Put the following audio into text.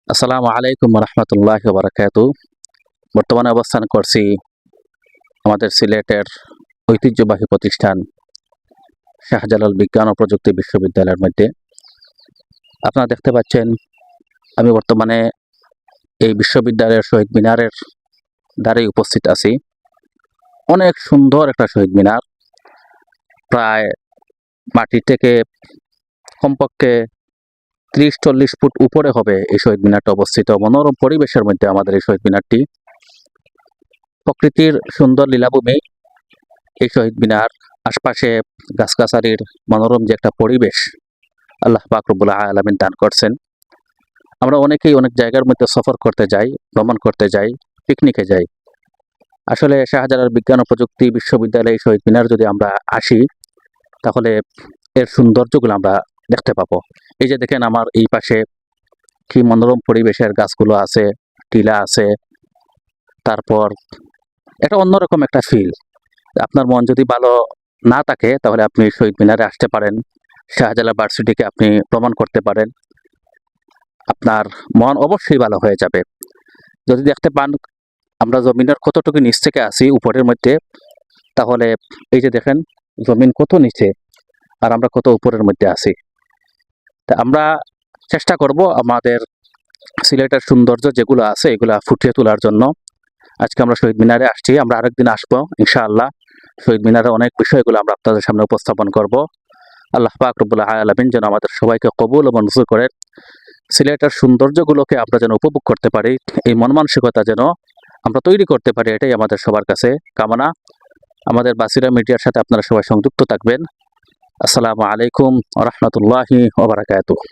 আসসালামু আলাইকুম রহমতুল্লাহ বারাকাতু। বর্তমানে অবস্থান করছি আমাদের সিলেটের ঐতিহ্যবাহী প্রতিষ্ঠান শাহজালাল বিজ্ঞান ও প্রযুক্তি বিশ্ববিদ্যালয়ের মধ্যে। আপনারা দেখতে পাচ্ছেন আমি বর্তমানে এই বিশ্ববিদ্যালয়ের শহীদ মিনারের দ্বারে উপস্থিত আছি। অনেক সুন্দর একটা শহীদ মিনার, প্রায় মাটি থেকে কমপক্ষে 30-40 ফুট উপরে হবে এই শহীদ মিনারটা অবস্থিত। মনোরম পরিবেশের মধ্যে আমাদের এই শহীদ মিনারটি, প্রকৃতির সুন্দর লীলাভূমি এই শহীদ মিনার। আশপাশে গাছগাছালির মনোরম যে একটা পরিবেশ আল্লাহ পাক রব্বুল আলামিন দান করছেন। আমরা অনেকেই অনেক জায়গার মধ্যে সফর করতে যাই, ভ্রমণ করতে যাই, পিকনিকে যাই। আসলে শাহজালাল বিজ্ঞান ও প্রযুক্তি বিশ্ববিদ্যালয় শহীদ মিনার যদি আমরা আসি, তাহলে এর সৌন্দর্যগুলো আমরা দেখতে পাবো। এই যে দেখেন আমার এই পাশে কি মনোরম পরিবেশের গাছগুলো আছে, টিলা আছে, তারপর এটা অন্যরকম একটা ফিল। আপনার মন যদি ভালো না থাকে তাহলে আপনি শহীদ মিনারে আসতে পারেন, শাহজালাল ভার্সিটিকে আপনি ভ্রমণ করতে পারেন, আপনার মন অবশ্যই ভালো হয়ে যাবে। যদি দেখতে পান আমরা জমিনের কতটুকু নিচ থেকে আসি উপরের মধ্যে, তাহলে এই যে দেখেন জমিন কত নিচে আর আমরা কত উপরের মধ্যে আছি। তা আমরা চেষ্টা করব আমাদের সিলেটের সৌন্দর্য যেগুলো আছে এগুলা ফুটিয়ে তোলার জন্য। আজকে আমরা শহীদ মিনারে আসছি, আমরা আরেকদিন আসবো ইনশাআল্লাহ। শহীদ মিনারে অনেক বিষয়গুলো আমরা আপনাদের সামনে উপস্থাপন করব। আল্লাহ পাক রব্বুল আলামিন যেন আমাদের সবাইকে কবুল ও মঞ্জুর করেন। সিলেটের সৌন্দর্যগুলোকে আমরা যেন উপভোগ করতে পারি, এই মন মানসিকতা যেন আমরা তৈরি করতে পারি, এটাই আমাদের সবার কাছে কামনা। আমাদের বাসিরা মিডিয়ার সাথে আপনারা সবাই সংযুক্ত থাকবেন। আসসালামু আলাইকুম ওয়া রাহমাতুল্লাহি ওয়া বারাকাতুহু।